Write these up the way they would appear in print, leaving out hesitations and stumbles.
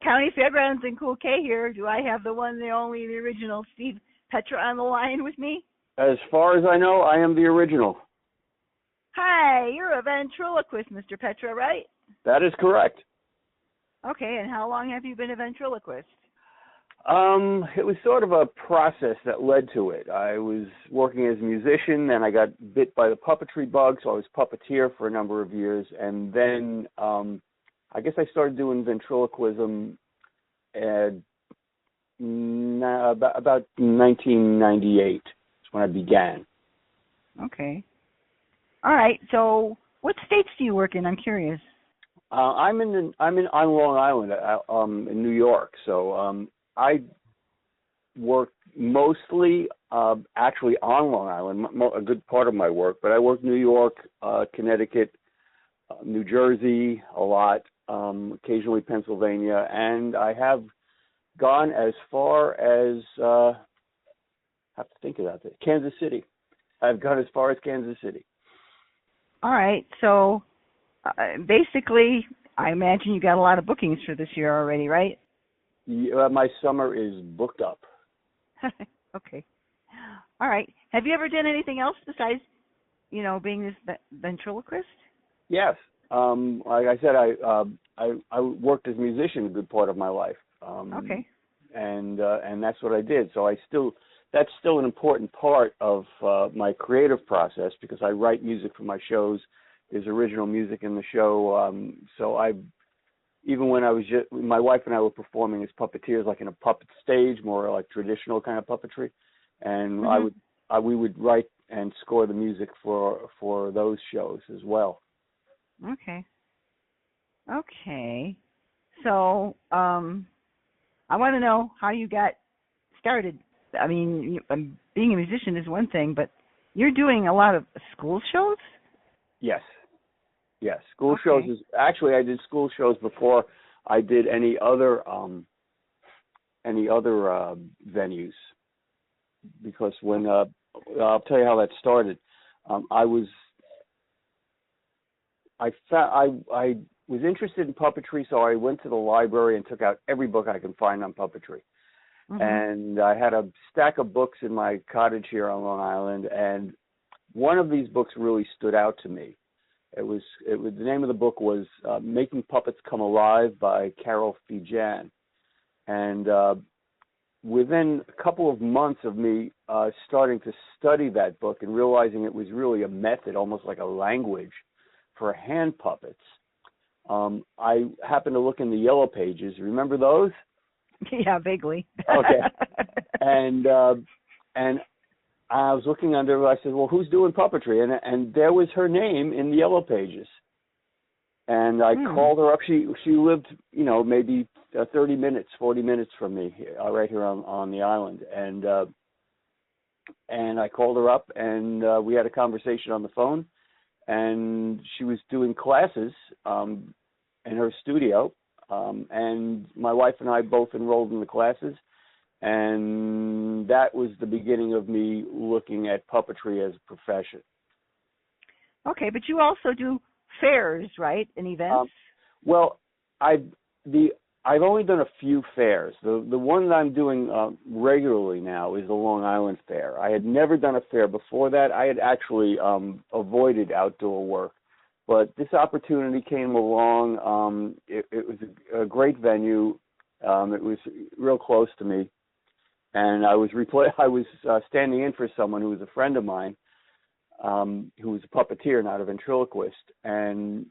County Fairgrounds in Cool K here. Do I have the one, the only, the original StevePetra on the line with me? As far as I know, I am the original. Hi, you're a ventriloquist, Mr. Petra, right? That is correct. Okay, and how long have you been a ventriloquist? It was sort of a process that led to it. I was working as a musician, and I got bit by the puppetry bug, so I was puppeteer for a number of years, and then I guess I started doing ventriloquism at about 1998. That's when I began. Okay. All right. So, what states do you work in? I'm curious. I'm on Long Island, in New York. So I work mostly actually on Long Island, a good part of my work. But I work New York, Connecticut, New Jersey a lot, occasionally Pennsylvania, and I have gone as far as I have to think about this. Kansas City. I've gone as far as Kansas City. All right. So basically, I imagine you got a lot of bookings for this year already, right? Yeah, my summer is booked up. Okay. All right. Have you ever done anything else besides, being this ventriloquist? Yes. Like I said, I worked as a musician a good part of my life. Okay. And that's what I did. So that's still an important part of my creative process because I write music for my shows. There's original music in the show. So even when my wife and I were performing as puppeteers, like in a puppet stage, more like traditional kind of puppetry, and we would write and score the music for those shows as well. Okay. Okay. So I want to know how you got started. I mean, being a musician is one thing, but you're doing a lot of school shows? Yes. School shows is actually I did school shows before I did any other venues, because when I'll tell you how that started. I was interested in puppetry, so I went to the library and took out every book I could find on puppetry. And I had a stack of books in my cottage here on Long Island, and one of these books really stood out to me. The name of the book was Making Puppets Come Alive by Carol Fijan. And within a couple of months of me starting to study that book and realizing it was really a method, almost like a language for hand puppets, I happened to look in the Yellow Pages. Remember those? Yeah, vaguely. Okay. And I was looking under, I said, well, who's doing puppetry? And there was her name in the Yellow Pages. And I called her up. She lived, maybe 30 minutes, 40 minutes from me, right here on the island. And I called her up, and we had a conversation on the phone. And she was doing classes in her studio. And my wife and I both enrolled in the classes. And that was the beginning of me looking at puppetry as a profession. Okay, but you also do fairs, right, and events? Well, I've only done a few fairs. The one that I'm doing regularly now is the Long Island Fair. I had never done a fair before that. I had actually avoided outdoor work. But this opportunity came along. It was a great venue. It was real close to me. And I was standing in for someone who was a friend of mine, who was a puppeteer, not a ventriloquist. And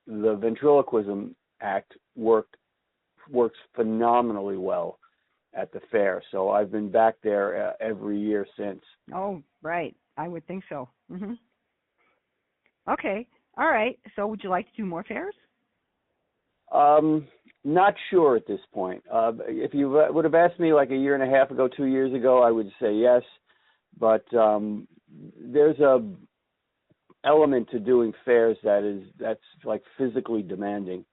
the ventriloquism act works phenomenally well at the fair. So I've been back there every year since. Oh, right. I would think so. Okay. All right. So would you like to do more fairs? Not sure at this point. If you would have asked me like a year and a half ago, 2 years ago, I would say yes. But there's a element to doing fairs that's like physically demanding.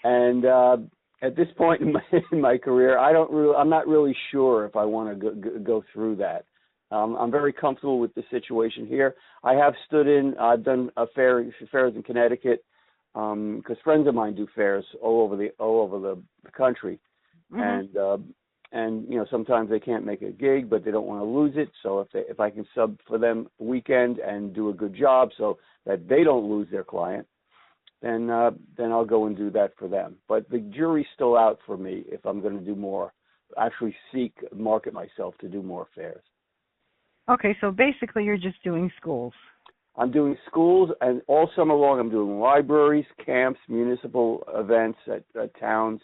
And at this point in my career, I'm not really sure if I want to go through that. I'm very comfortable with the situation here. I've done fairs in Connecticut. because friends of mine do fairs all over the country, Mm-hmm. and sometimes they can't make a gig, but they don't want to lose it. So if I can sub for them a weekend and do a good job, so that they don't lose their client, then I'll go and do that for them. But the jury's still out for me if I'm going to do more, actually market myself to do more fairs. Okay, so basically you're just doing schools. I'm doing schools, and all summer long I'm doing libraries, camps, municipal events at towns,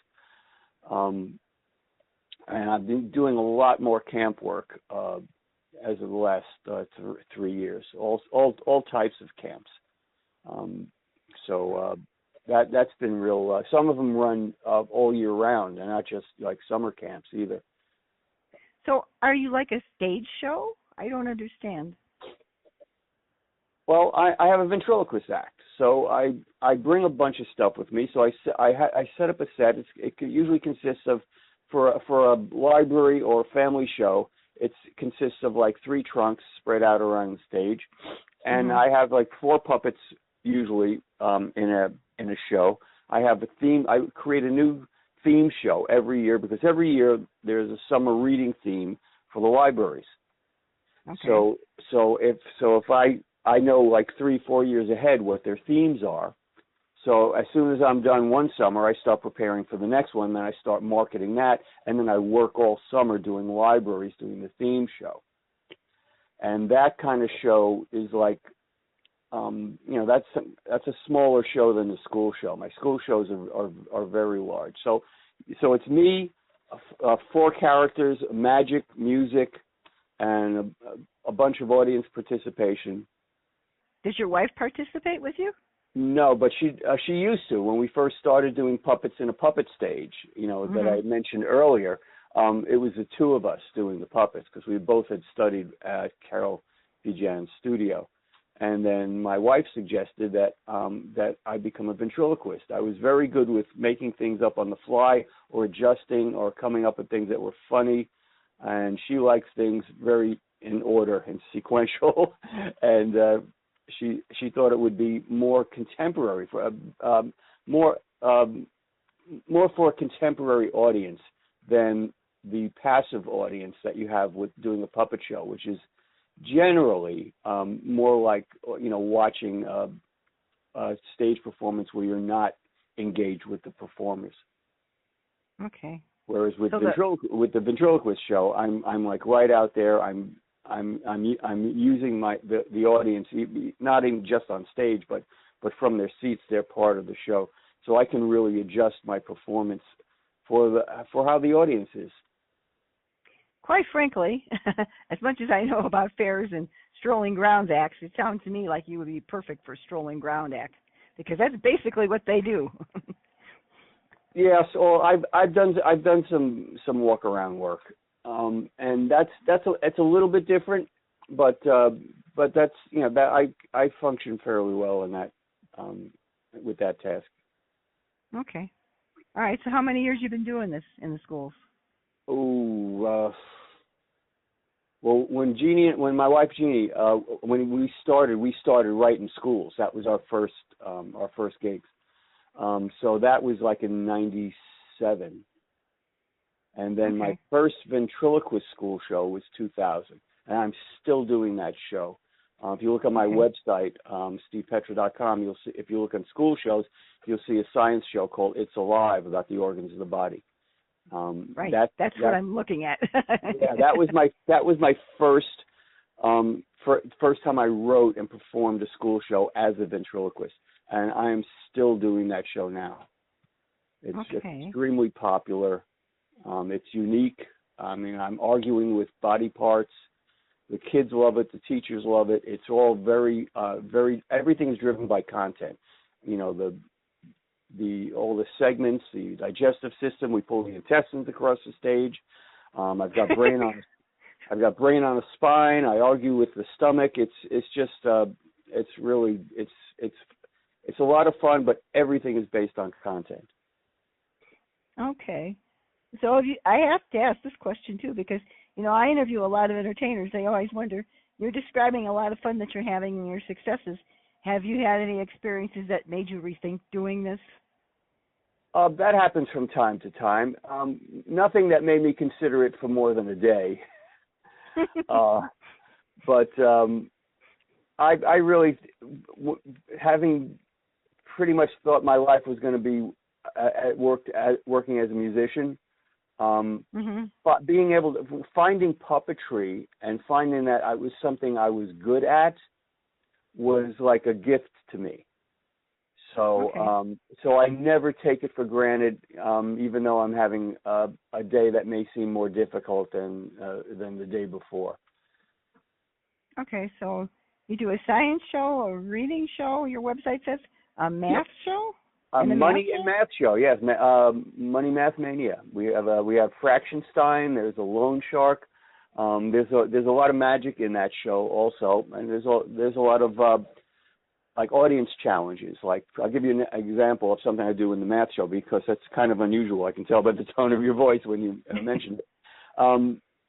and I've been doing a lot more camp work as of the last 3 years. All types of camps. So that's been real. Some of them run all year round, and not just like summer camps either. So are you like a stage show? I don't understand. Well, I have a ventriloquist act, so I bring a bunch of stuff with me. So I set up a set. It usually consists of, for a library or family show, it consists of like 3 trunks spread out around the stage, and I have like 4 puppets usually in a show. I have a theme. I create a new theme show every year because every year there's a summer reading theme for the libraries. Okay. So if I know like 3-4 years ahead what their themes are. So as soon as I'm done one summer, I start preparing for the next one. Then I start marketing that, and then I work all summer doing libraries, doing the theme show. And that kind of show is like, that's a smaller show than the school show. My school shows are very large. So it's me, 4 characters, magic, music, and a bunch of audience participation. Does your wife participate with you? No, but she used to when we first started doing puppets in a puppet stage, that I mentioned earlier. It was the 2 of us doing the puppets because we both had studied at Carol Pijan's studio. And then my wife suggested that I become a ventriloquist. I was very good with making things up on the fly or adjusting or coming up with things that were funny. And she likes things very in order and sequential. And she thought it would be more contemporary for more for a contemporary audience than the passive audience that you have with doing a puppet show, which is generally more like watching a stage performance where you're not engaged with the performers. Okay. Whereas with the ventriloquist show, I'm like right out there. I'm using the audience, not even just on stage, but from their seats. They're part of the show, so I can really adjust my performance for how the audience is. Quite frankly, as much as I know about fairs and strolling grounds acts, it sounds to me like you would be perfect for strolling ground act because that's basically what they do. Yes, or I've done some walk around work, and it's a little bit different, but that's that I function fairly well in that with that task. Okay, all right. So how many years you been doing this in the schools? Oh, well, when my wife Jeannie, when we started right in schools. That was our first gigs. So that was like in '97, and then my first ventriloquist school show was 2000, and I'm still doing that show. If you look on my website, StevePetra.com, you'll see. If you look on school shows, you'll see a science show called "It's Alive" about the organs of the body. Right. That's what I'm looking at. Yeah, that was my first time I wrote and performed a school show as a ventriloquist, and I am still doing that show now. It's extremely popular. It's unique. I mean, I'm arguing with body parts. The kids love it. The teachers love it. It's all very everything is driven by content. All the segments, the digestive system. We pull the intestines across the stage. I've got brain on the spine. I argue with the stomach. It's just it's a lot of fun, but everything is based on content. Okay. So I have to ask this question too because I interview a lot of entertainers. They always wonder. You're describing a lot of fun that you're having and your successes. Have you had any experiences that made you rethink doing this? That happens from time to time. Nothing that made me consider it for more than a day. But I really, having pretty much thought my life was going to be working as a musician, but being able to finding puppetry and finding that I was something I was good at was like a gift to me. So so I never take it for granted, even though I'm having a day that may seem more difficult than the day before. Okay, so you do a science show, a reading show, your website says, a math show? A money and math show, yes. Money Math Mania. We have Fractionstein. There's a loan shark. There's a lot of magic in that show also, and there's a lot of like audience challenges. Like I'll give you an example of something I do in the math show because that's kind of unusual. I can tell by the tone of your voice when you mentioned it.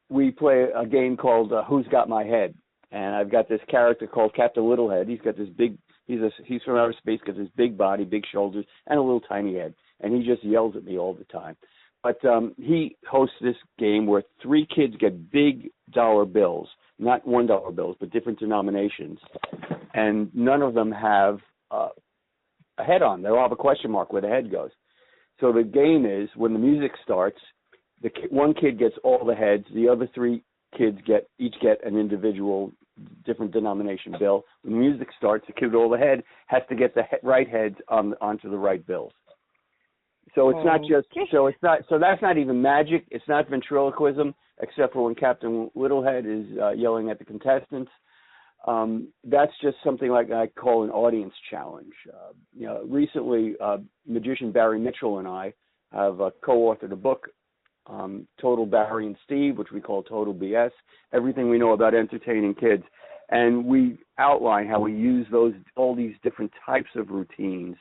We play a game called Who's Got My Head, and I've got this character called Captain Littlehead. He's got this big. He's from outer space, got this big body, big shoulders, and a little tiny head, and he just yells at me all the time. But he hosts this game where 3 kids get big dollar bills, not $1 bills, but different denominations, and none of them have a head on. They all have a question mark where the head goes. So the game is when the music starts, one kid gets all the heads, the other 3 kids each get an individual different denomination bill. When the music starts, the kid with all the head has to get the right heads onto the right bills. So it's not just so that's not even magic. It's not ventriloquism, except for when Captain Littlehead is yelling at the contestants. That's just something like I call an audience challenge. Recently, magician Barry Mitchell and I have co-authored a book, Total Barry and Steve, which we call Total BS, everything we know about entertaining kids. And we outline how we use all these different types of routines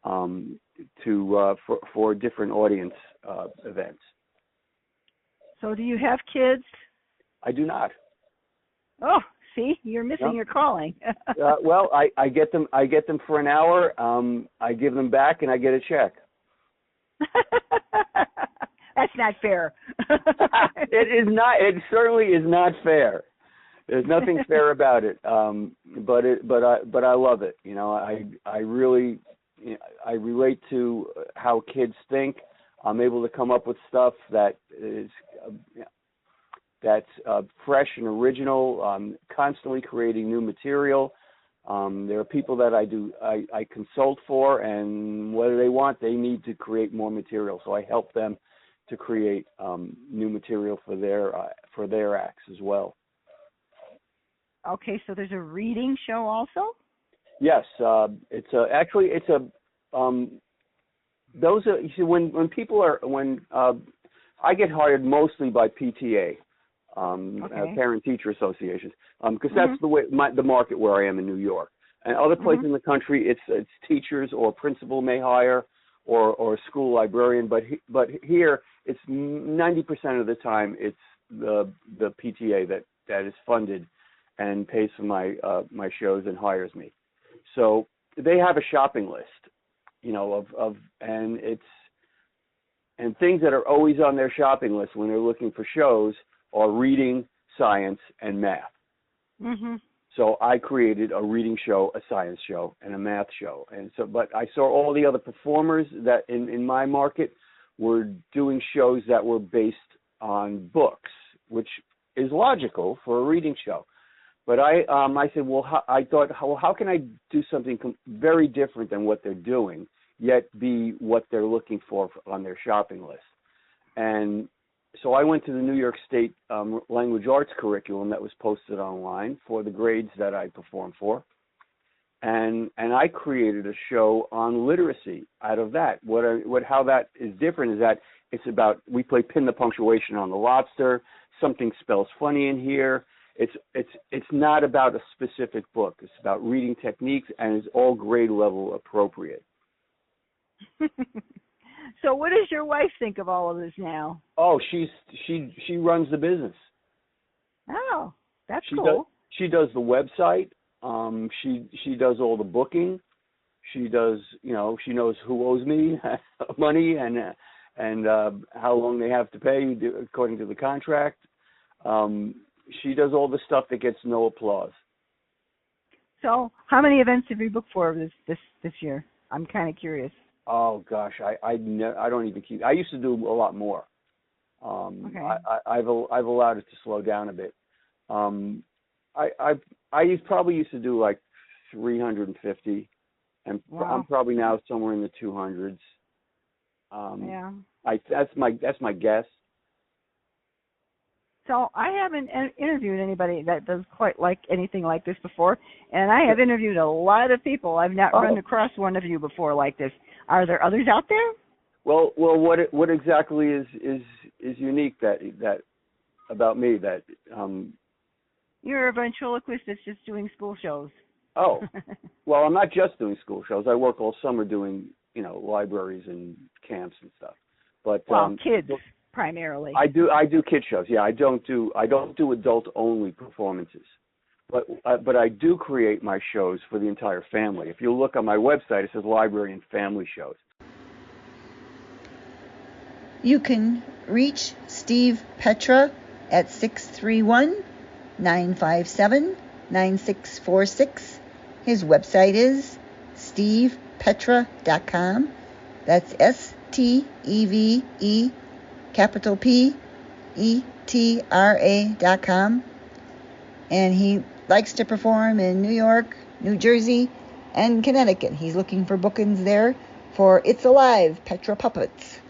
for different audience events. So do you have kids? I do not. Oh, see, you're missing your calling. Well, I get them for an hour. I give them back, and I get a check. That's not fair. It is not. It certainly is not fair. There's nothing fair about it. But I love it. I really I relate to how kids think. I'm able to come up with stuff that is that's fresh and original. I'm constantly creating new material. There are people that I consult for, and whether they need to create more material, so I help them to create new material for their acts as well. Okay, so there's a reading show also? Yes, I get hired mostly by PTA, Parent Teacher Associations, because that's the market where I am in New York. And other places in the country, it's teachers or principal may hire, or a school librarian. But here, it's 90% of the time it's the PTA that is funded and pays for my shows and hires me. So they have a shopping list, and things that are always on their shopping list when they're looking for shows are reading, science, and math. Mm-hmm. So I created a reading show, a science show, and a math show. But I saw all the other performers that in my market were doing shows that were based on books, which is logical for a reading show. But I said, how can I do something very different than what they're doing, yet be what they're looking for on their shopping list? And so I went to the New York State language arts curriculum that was posted online for the grades that I perform for, and I created a show on literacy out of that. How that is different is that it's about, we play pin the punctuation on the lobster. Something spells funny in here. It's not about a specific book. It's about reading techniques, and it's all grade level appropriate. So what does your wife think of all of this now? Oh, she runs the business. Oh, that's cool. She does the website. She does all the booking. She does, she knows who owes me money and how long they have to pay according to the contract. She does all the stuff that gets no applause. So, how many events have you booked for this year? I'm kind of curious. Oh gosh, I don't even keep. I used to do a lot more. Okay. I've allowed it to slow down a bit. I probably used to do like 350, and Wow. I'm probably now somewhere in the 200s. Yeah. That's my guess. So I haven't interviewed anybody that does quite like anything like this before, and I have interviewed a lot of people. I've not run across one of you before like this. Are there others out there? Well, what exactly is unique that about me that You're a ventriloquist that's just doing school shows. Oh, well, I'm not just doing school shows. I work all summer doing libraries and camps and stuff. But kids primarily. I do kid shows. Yeah, I don't do adult only performances. But I do create my shows for the entire family. If you look on my website, it says library and family shows. You can reach StevePetra at 631-957-9646. His website is StevePetra.com. That's STEVE capital PETRA.com. And he likes to perform in New York, New Jersey, and Connecticut. He's looking for bookings there for It's Alive, Petra Puppets.